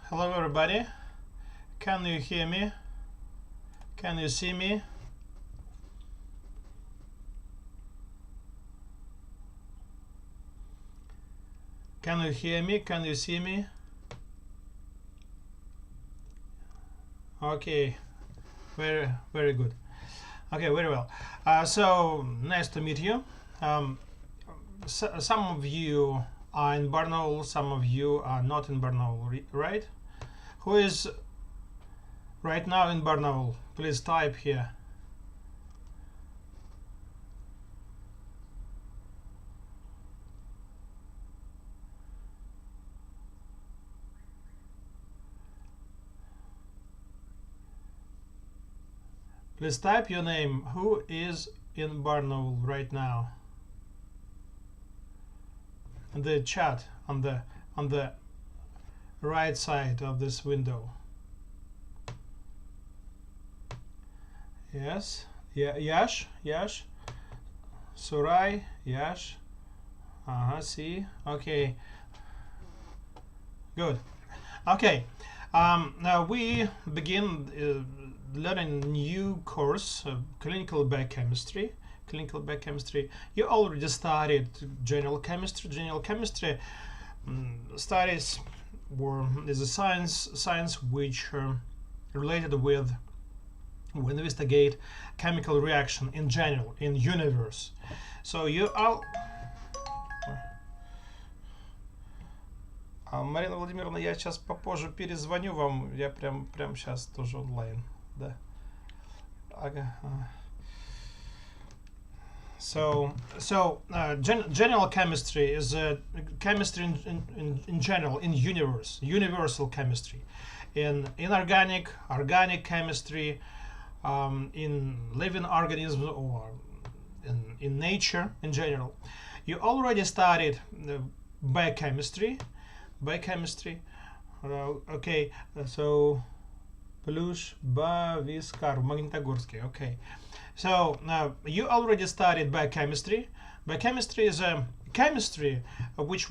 Hello everybody. Can you hear me? Can you see me? Can you hear me? Can you see me? Okay, very good. Okay, very well. So nice to meet you. Some of you are in Barnaul, some of you are not in Barnaul, right? Who is right now in Barnaul? Please type here. Please type your name. Who is in Barnaul right now? In the chat on the right side of this window. Yes. Yeah. Yash. Surai. Yash. See. Okay. Good. Okay. Now we begin learning new course, clinical biochemistry. You already started general chemistry. General chemistry studies is a science which related with we investigate chemical reaction in general in universe. So you all Марина Владимировна, я сейчас попозже перезвоню вам, я прям сейчас тоже онлайн, да. Ага. So general chemistry is chemistry in general, in universal chemistry, in inorganic, organic chemistry, in living organisms or in nature in general. You already studied biochemistry. Okay, so Plush Baviskar Magnitogorski. Okay, so now you already studied biochemistry. Biochemistry is a chemistry which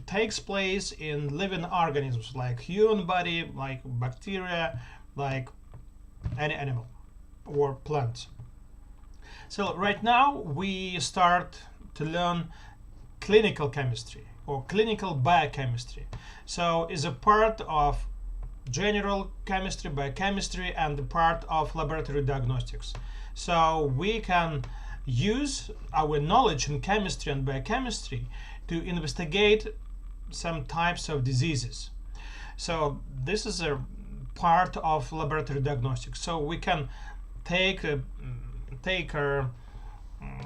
takes place in living organisms like human body, like bacteria, like any animal or plant. So right now we start to learn clinical chemistry or clinical biochemistry. So it's a part of general chemistry, biochemistry, and the part of laboratory diagnostics. So we can use our knowledge in chemistry and biochemistry to investigate some types of diseases. So this is a part of laboratory diagnostics. So we can take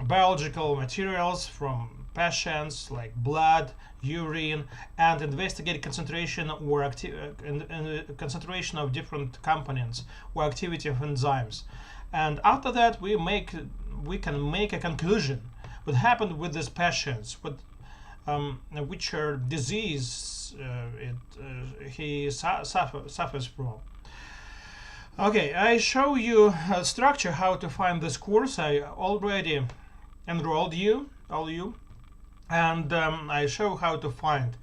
biological materials from patients like blood, urine, and investigate concentration or concentration of different components or activity of enzymes. And after that, we can make a conclusion what happened with these patients, which disease he suffers from. Okay, I show you a structure how to find this course. I already enrolled all you, and I show how to find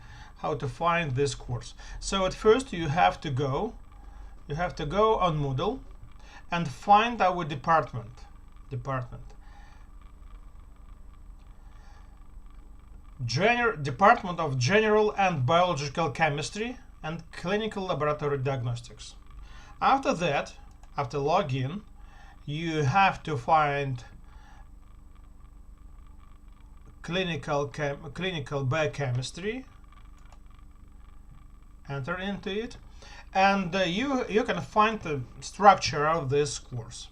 this course. So at first you have to go on Moodle and find our department. Department of General and Biological Chemistry and Clinical Laboratory Diagnostics. After that, after login, you have to find clinical biochemistry, enter into it, and you can find the structure of this course.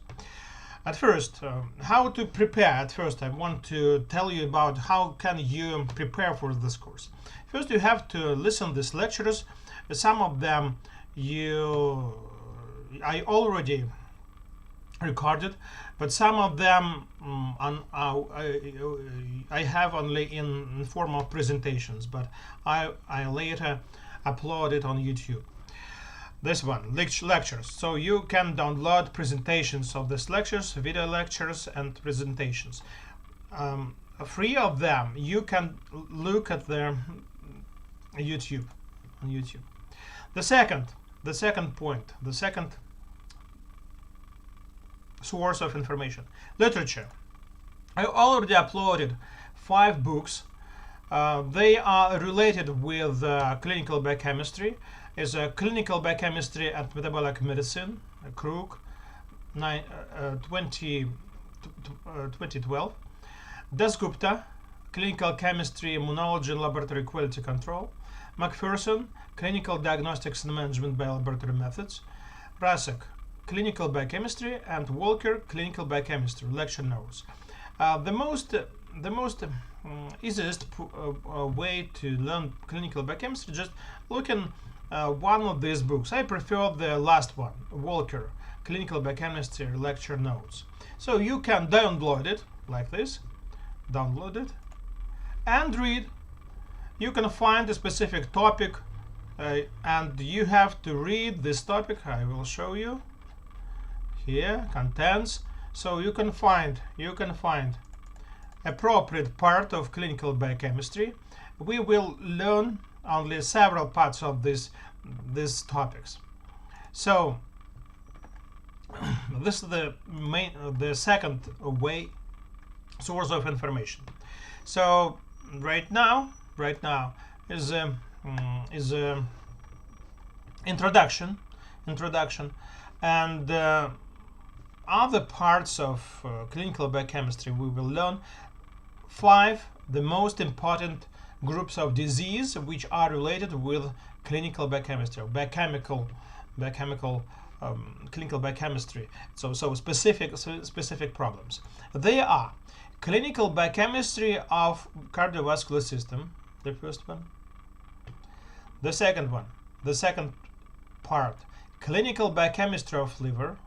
At first, how to prepare. At first, I want to tell you about how can you prepare for this course. First, you have to listen these lectures. Some of them I already recorded, but some of them I have only in form of presentations, but I later upload it on YouTube. This one, lectures. So you can download presentations of these lectures, video lectures and presentations. 3 of them you can look at their YouTube. The second point, the second source of information, literature. I already uploaded 5 books. They are related with clinical biochemistry. Is clinical biochemistry and metabolic medicine, Crook, 2012. Dasgupta, clinical chemistry, immunology, and laboratory quality control. Macpherson, clinical diagnostics and management by laboratory methods. Rasek, clinical biochemistry, and Walker, clinical biochemistry, lecture notes. The most easiest way to learn clinical biochemistry, just look in one of these books. I prefer the last one, Walker, clinical biochemistry, lecture notes. So you can download it like this, download it, and read. You can find a specific topic, and you have to read this topic. I will show you here, contents. So you can find appropriate part of clinical biochemistry. We will learn only several parts of these topics. So this is the second way source of information. So right now is introduction, and other parts of clinical biochemistry. We will learn 5 the most important groups of disease which are related with clinical biochemistry, biochemical clinical biochemistry. So specific problems. They are clinical biochemistry of cardiovascular system, the first one. The second part, clinical biochemistry of liver.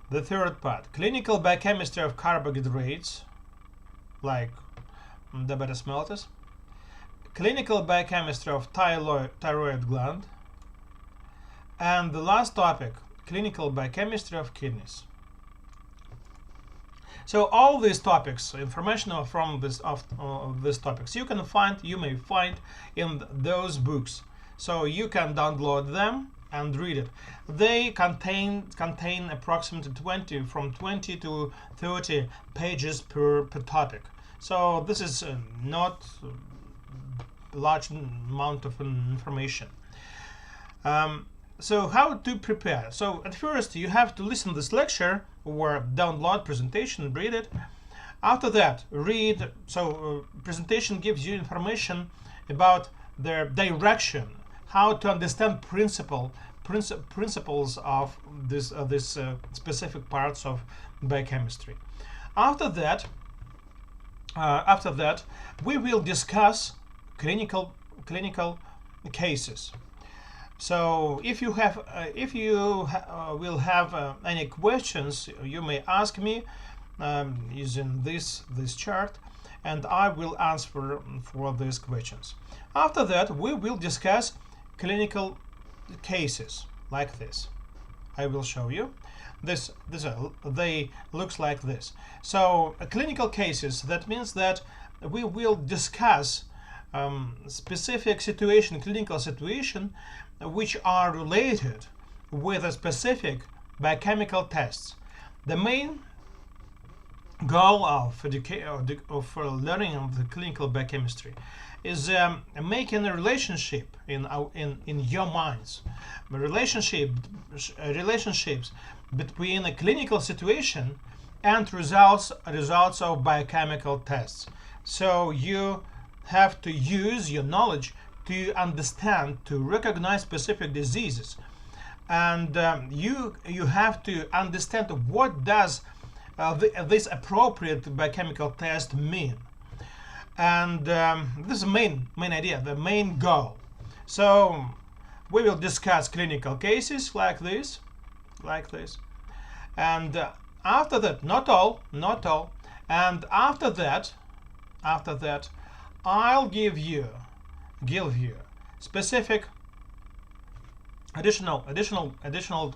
The third part, clinical biochemistry of carbohydrates, like diabetes mellitus. Clinical biochemistry of thyroid gland. And the last topic, clinical biochemistry of kidneys. So all these topics, information from these topics, you may find in those books. So you can download them and read it. They contain approximately from 20 to 30 pages per topic. So this is not a large amount of information. So how to prepare? So at first you have to listen to this lecture or download presentation, read it. After that, read. So presentation gives you information about their direction, how to understand principles of this specific parts of biochemistry. After that, we will discuss clinical cases. So if you will have any questions, you may ask me using this chart, and I will answer for these questions. After that, we will discuss clinical cases like this. I will show you. They looks like this. So clinical cases, that means that we will discuss specific clinical situation which are related with a specific biochemical tests. The main goal of learning of the clinical biochemistry is making a relationship in your minds, relationships between a clinical situation and results of biochemical tests. So you have to use your knowledge to understand, to recognize specific diseases, and you have to understand what does this appropriate biochemical test mean. And this is the main idea, the main goal. So we will discuss clinical cases like this, and after that, not all, and after that, I'll give you specific additional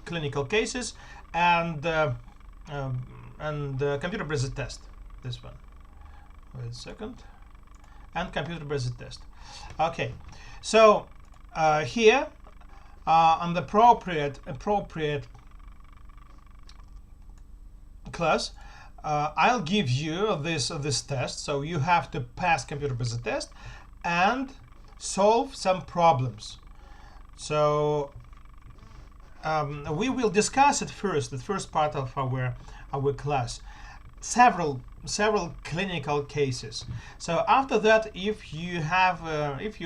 clinical cases and computer-based test. This one. Wait a second. and computer-based test. Okay, so here on the appropriate class, I'll give you this test. So you have to pass computer-based test and solve some problems. So we will discuss at first, the first part of our class, several clinical cases. So after that, if you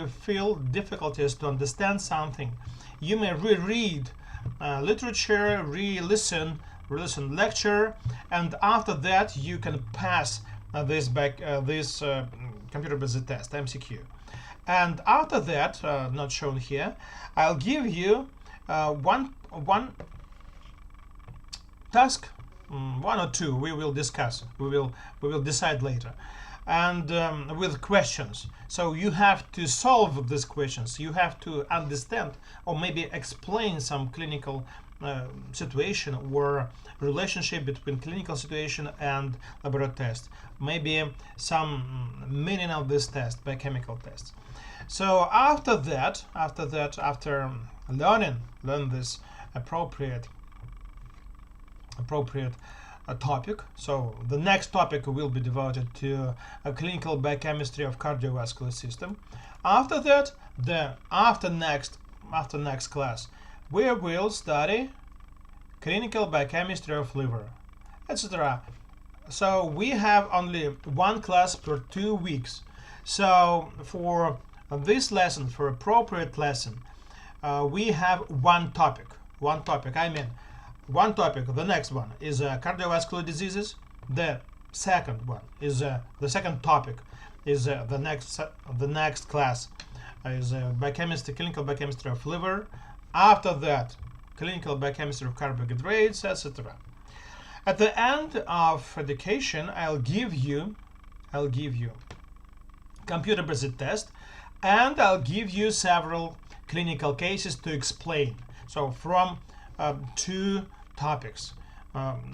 feel difficulties to understand something, you may reread literature, re-listen lecture, and after that you can pass this computer-based test, MCQ. And after that, not shown here, I'll give you one task, one or two. We will discuss. We will decide later, and with questions. So you have to solve these questions. You have to understand or maybe explain some clinical situation or relationship between clinical situation and laboratory test. Maybe some meaning of this test, biochemical tests. So after learn this appropriate topic. So the next topic will be devoted to a clinical biochemistry of cardiovascular system. After that, after next class, we will study clinical biochemistry of liver, etc. So we have only one class per 2 weeks. So for this lesson, for appropriate lesson, we have one topic. One topic. The next one is cardiovascular diseases. The second one is the second topic is the next class is biochemistry, clinical biochemistry of liver. After that, clinical biochemistry of carbohydrates, etc. At the end of education, I'll give you computer-based test, and I'll give you several clinical cases to explain. So from 2 topics.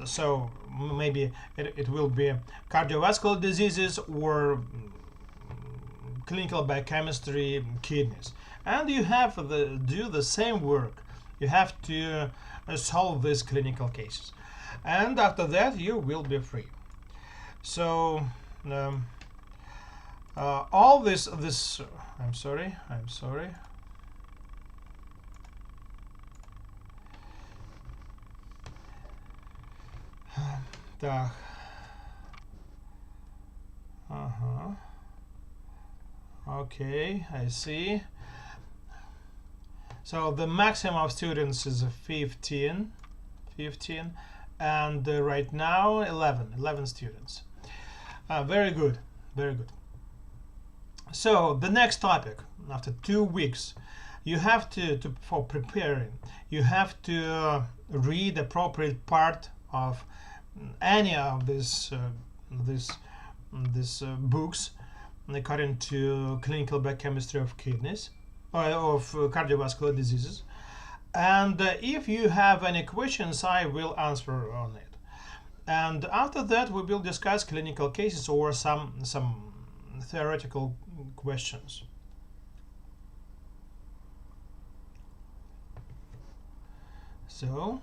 So maybe it will be cardiovascular diseases or clinical biochemistry kidneys. And you have to do the same work. You have to solve these clinical cases. And after that, you will be free. So all this I'm sorry. Okay, I see. So the maximum of students is 15, and right now 11 students. Very good. So the next topic, after 2 weeks, you have for preparing, you have to read appropriate part of any of these books according to clinical biochemistry of kidneys or of cardiovascular diseases. And if you have any questions, I will answer on it. And after that, we will discuss clinical cases or some theoretical questions. So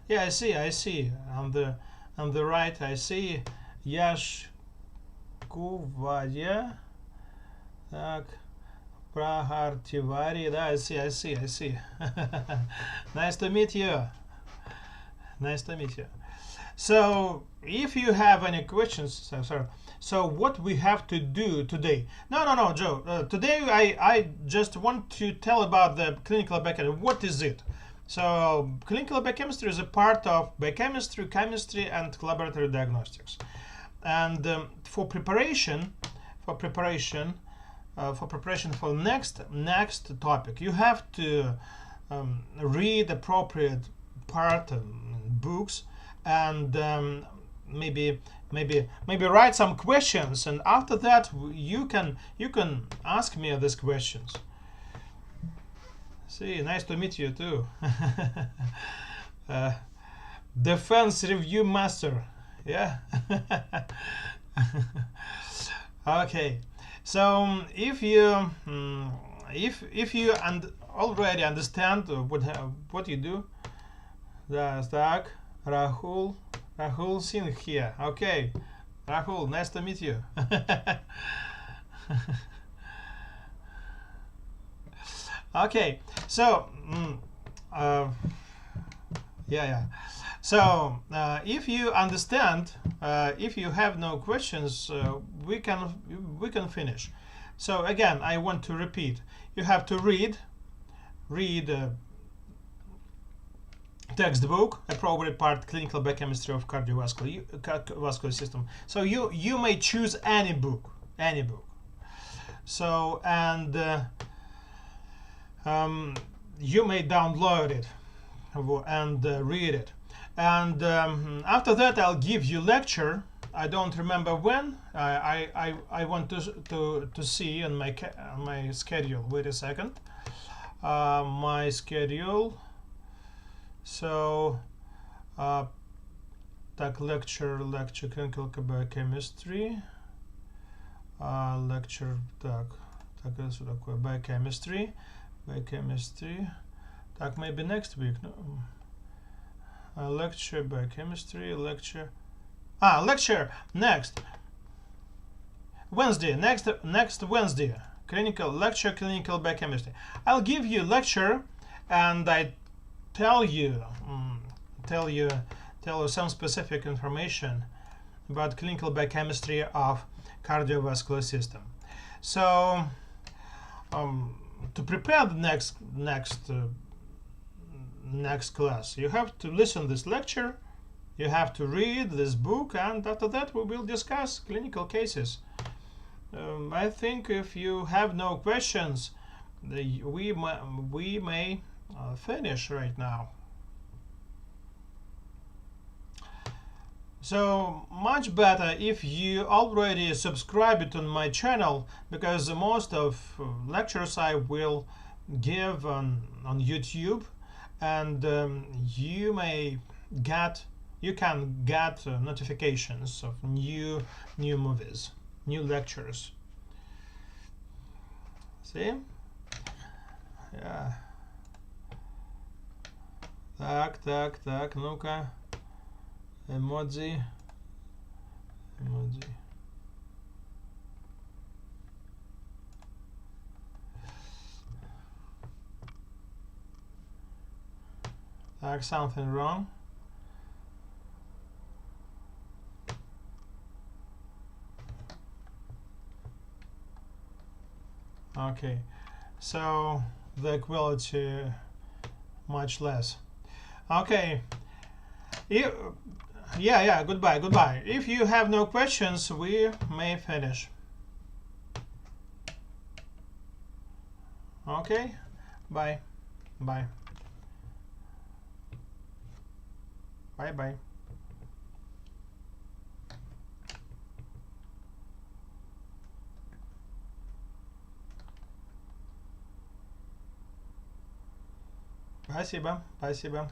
yeah, I see on the right, I see Яшкуваria, так, Prahartivari. I see. Nice to meet you. So if you have any questions, so what we have to do today? No, Joe. Today I just want to tell about the clinical biochemistry. What is it? So clinical biochemistry is a part of biochemistry, chemistry, and laboratory diagnostics. And for preparation for next topic, you have to read appropriate part books, and maybe write some questions, and after that you can ask me these questions. See, nice to meet you too. Defense review master, yeah. Okay, so if you already understand what you do, that's так. Rahul Singh here. Okay, Rahul, nice to meet you. Okay, so uh, yeah. So if you understand, if you have no questions, we can finish. So again, I want to repeat. You have to read textbook, appropriate part, clinical biochemistry of cardiovascular system. So you may choose any book, any book. So and you may download it and read it. And after that, I'll give you lecture. I don't remember when. I want to see on my schedule. Wait a second. My schedule. So, так, lecture clinical biochemistry. Lecture, так, что такое? Biochemistry. Так, maybe next week. No? Lecture biochemistry. Lecture next Wednesday. Next Wednesday. Clinical biochemistry. I'll give you lecture, and I tell you some specific information about clinical biochemistry of cardiovascular system. So to prepare the next class, you have to listen this lecture, you have to read this book, and after that we will discuss clinical cases. I think if you have no questions, we may finish right now. So much better if you already subscribed to my channel, because most of lectures I will give on YouTube, and you can get notifications of new movies, new lectures. See? Yeah. Так, ну-ка. Emoji. Так, something wrong. Okay, so the quality much less. Okay. Yeah, goodbye. If you have no questions, we may finish. Okay, bye. Bye. Спасибо.